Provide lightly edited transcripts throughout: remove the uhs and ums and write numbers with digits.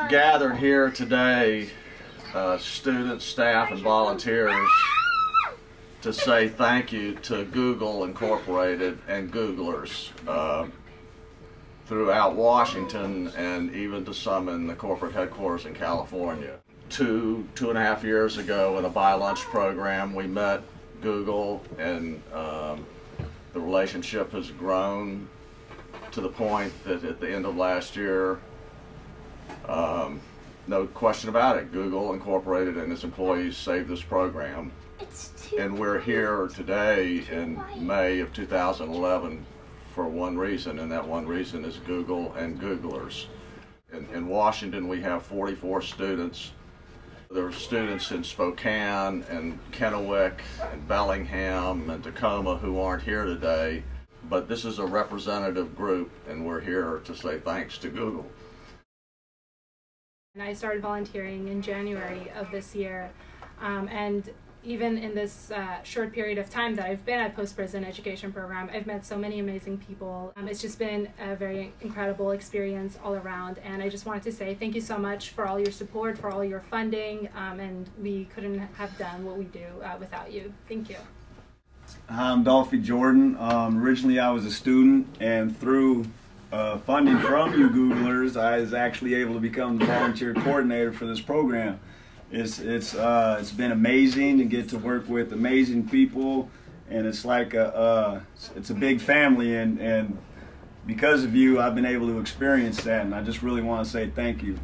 gathered here today, students, staff, and volunteers, to say thank you to Google Incorporated and Googlers throughout Washington, and even to some in the corporate headquarters in California. Two and a half years ago in a buy-lunch program, we met Google, and the relationship has grown to the point that at the end of last year, no question about it, Google Incorporated and its employees saved this program. And we're here today in May of 2011 for one reason, and that one reason is Google and Googlers. In Washington, we have 44 students. There are students in Spokane and Kennewick and Bellingham and Tacoma who aren't here today, but this is a representative group, and we're here to say thanks to Google. And I started volunteering in January of this year, and even in this short period of time that I've been at post-prison education program, I've met so many amazing people. It's just been a very incredible experience all around, and I just wanted to say thank you so much for all your support, for all your funding, and we couldn't have done what we do without you. Thank you. Hi, I'm Dolphy Jordan. Originally I was a student, and through funding from you Googlers, I was actually able to become the volunteer coordinator for this program. It's been amazing to get to work with amazing people, and it's like it's a big family, and because of you I've been able to experience that, and I just really want to say thank you.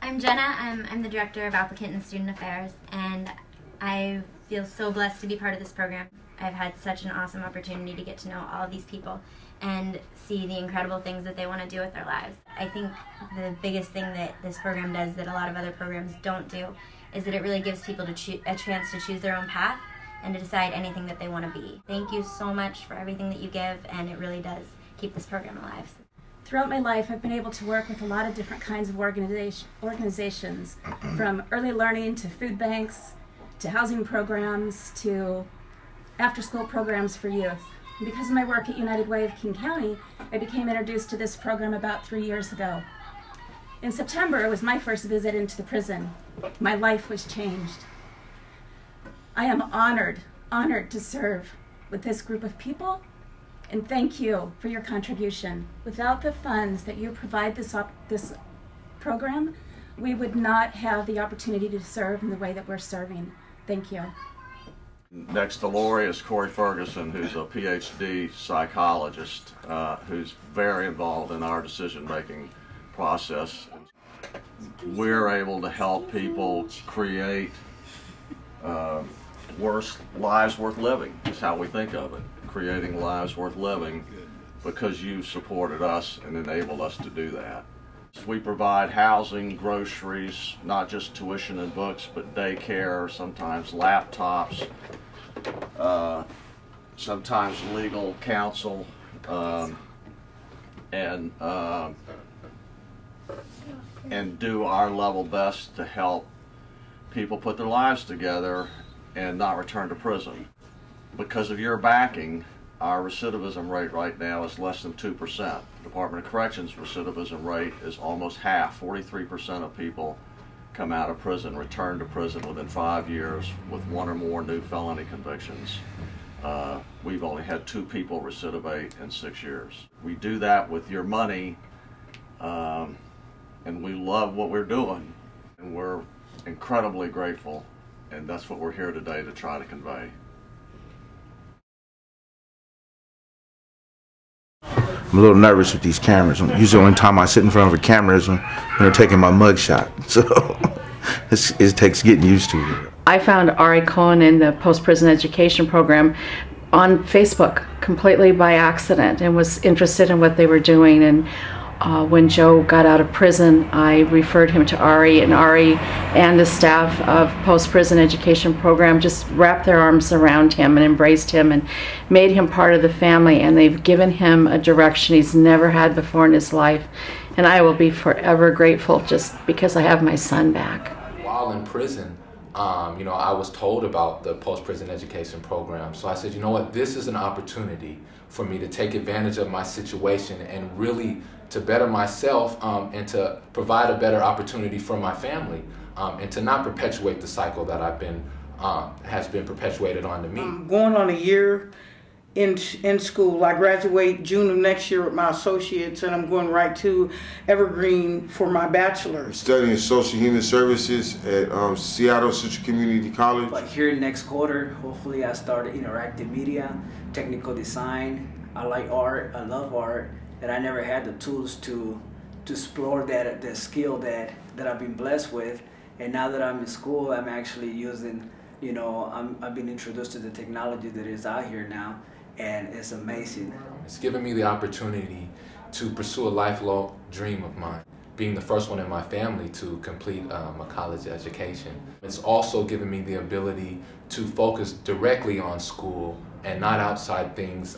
I'm Jenna. I'm the Director of Applicant and Student Affairs, and I feel so blessed to be part of this program. I've had such an awesome opportunity to get to know all of these people and see the incredible things that they want to do with their lives. I think the biggest thing that this program does that a lot of other programs don't do is that it really gives people a chance to choose their own path and to decide anything that they want to be. Thank you so much for everything that you give, and it really does keep this program alive. Throughout my life, I've been able to work with a lot of different kinds of organizations, from early learning to food banks, to housing programs, to after-school programs for youth. And because of my work at United Way of King County, I became introduced to this program about 3 years ago. In September, it was my first visit into the prison. My life was changed. I am honored to serve with this group of people, and thank you for your contribution. Without the funds that you provide this program, we would not have the opportunity to serve in the way that we're serving. Thank you. Next to Lori is Corey Ferguson, who's a PhD psychologist, who's very involved in our decision-making process. We're able to help people create lives worth living, is how we think of it. Creating lives worth living, because you've supported us and enabled us to do that. We provide housing, groceries, not just tuition and books, but daycare, sometimes laptops, sometimes legal counsel, and do our level best to help people put their lives together and not return to prison. Because of your backing, our recidivism rate right now is less than 2%. Department of Corrections recidivism rate is almost half. 43% of people come out of prison, return to prison within 5 years with one or more new felony convictions. We've only had 2 people recidivate in 6 years. We do that with your money, and we love what we're doing, and we're incredibly grateful, and that's what we're here today to try to convey. I'm a little nervous with these cameras. Usually the only time I sit in front of a camera is when they're taking my mug shot. So it takes getting used to it. I found Ari Cohen in the post-prison education program on Facebook completely by accident, and was interested in what they were doing. And when Joe got out of prison, I referred him to Ari, and Ari and the staff of post-prison education program just wrapped their arms around him and embraced him and made him part of the family, and they've given him a direction he's never had before in his life, and I will be forever grateful just because I have my son back. While in prison, you know, I was told about the post-prison education program, so I said, you know what, this is an opportunity for me to take advantage of my situation and really to better myself and to provide a better opportunity for my family, and to not perpetuate the cycle that has been perpetuated onto me. I'm going on a year in school. I graduate June of next year with my associates, and I'm going right to Evergreen for my bachelor's. I'm studying social human services at Seattle Central Community College. Like here next quarter, hopefully I start interactive media, technical design. I like art, I love art, and I never had the tools to explore that skill that I've been blessed with. And now that I'm in school, I'm actually using, I've been introduced to the technology that is out here now, and it's amazing. It's given me the opportunity to pursue a lifelong dream of mine, being the first one in my family to complete a college education. It's also given me the ability to focus directly on school and not outside things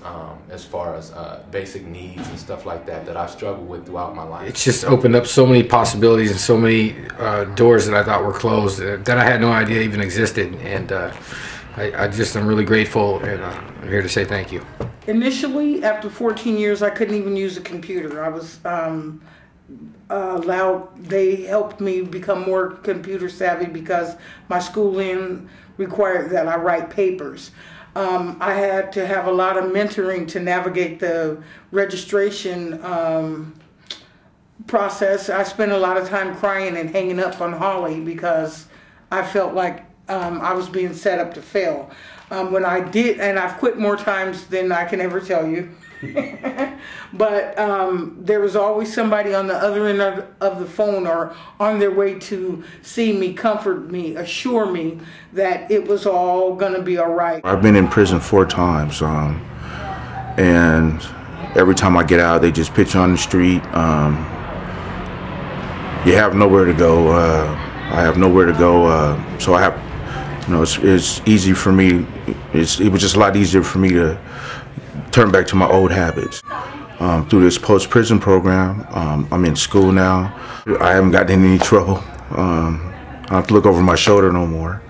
as far as basic needs and stuff like that I've struggled with throughout my life. It's just opened up so many possibilities and so many doors that I thought were closed that I had no idea even existed. And I'm really grateful, and I'm here to say thank you. Initially, after 14 years, I couldn't even use a computer. I was they helped me become more computer savvy because my schooling required that I write papers. I had to have a lot of mentoring to navigate the registration process. I spent a lot of time crying and hanging up on Holly because I felt like I was being set up to fail. When I did, and I've quit more times than I can ever tell you, but there was always somebody on the other end of the phone or on their way to see me, comfort me, assure me that it was all going to be all right. I've been in prison 4 times, and every time I get out, they just pitch on the street. You have nowhere to go. I have nowhere to go, so I have. It's easy for me. It was just a lot easier for me to turn back to my old habits. Through this post-prison program, I'm in school now. I haven't gotten in any trouble. I don't have to look over my shoulder no more.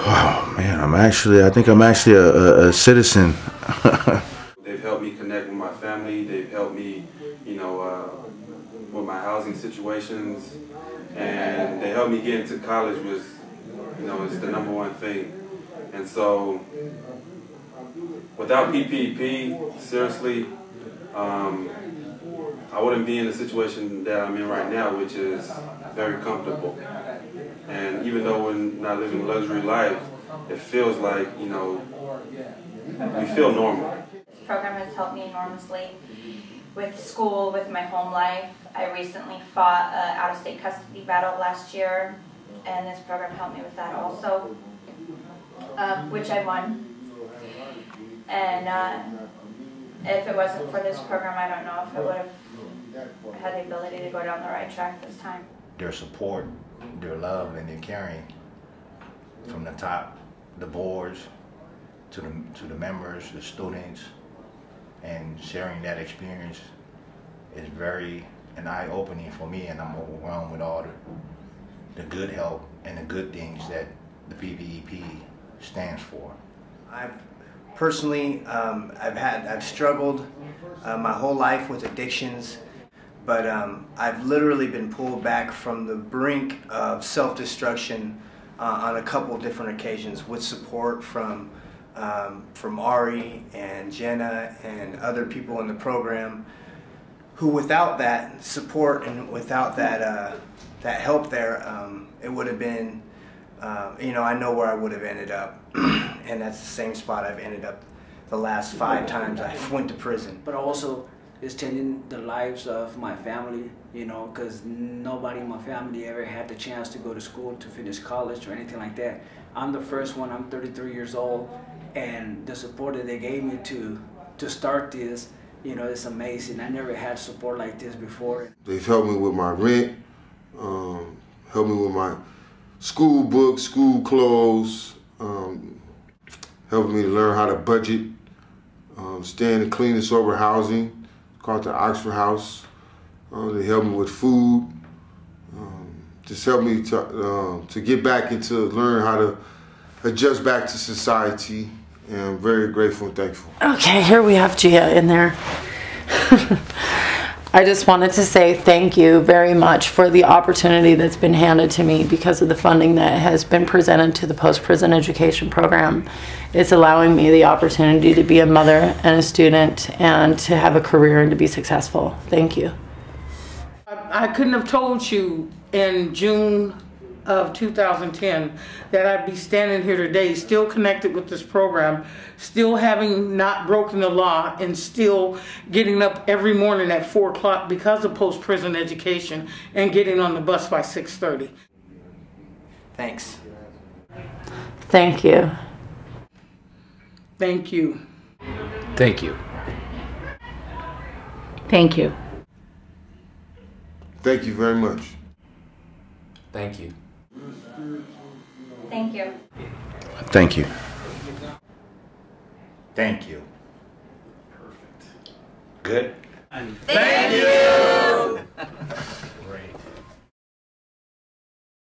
Oh man, I think I'm actually a citizen. They've helped me connect with my family. They've helped me, with my housing situations. And they helped me get into college was, it's the #1 thing. And so, without PPEP, seriously, I wouldn't be in the situation that I'm in right now, which is very comfortable. And even though we're not living luxury life, it feels like, we feel normal. This program has helped me enormously with school, with my home life. I recently fought an out-of-state custody battle last year, and this program helped me with that also, which I won. And if it wasn't for this program, I don't know if I would have had the ability to go down the right track this time. Their support, their love, and their caring from the top, the boards, to the members, the students, and sharing that experience is very an eye-opening for me, and I'm overwhelmed with all the good help and the good things that the PPEP stands for. I've personally, I've struggled my whole life with addictions, but I've literally been pulled back from the brink of self-destruction on a couple different occasions with support from Ari and Jenna and other people in the program, who without that support and without that help there, it would have been, I know where I would have ended up, and that's the same spot I've ended up the last 5 times I went to prison. But also, it's changing the lives of my family, because nobody in my family ever had the chance to go to school, to finish college or anything like that. I'm the first one. I'm 33 years old, and the support that they gave me to start this, it's amazing. I never had support like this before. They've helped me with my rent, helped me with my school books, school clothes, helped me to learn how to budget, stay in the clean and sober housing, called the Oxford House. They helped me with food, just helped me to get back into learn how to adjust back to society and I'm very grateful and thankful. Okay, here we have Gia in there. I just wanted to say thank you very much for the opportunity that's been handed to me because of the funding that has been presented to the post-prison education program. It's allowing me the opportunity to be a mother and a student and to have a career and to be successful. Thank you. I couldn't have told you in June of 2010 that I'd be standing here today still connected with this program, still having not broken the law, and still getting up every morning at 4 o'clock because of post-prison education and getting on the bus by 6:30. Thanks. Thank you. Thank you. Thank you. Thank you. Thank you very much. Thank you. Thank you. Thank you. Thank you. Good? Thank you. Great.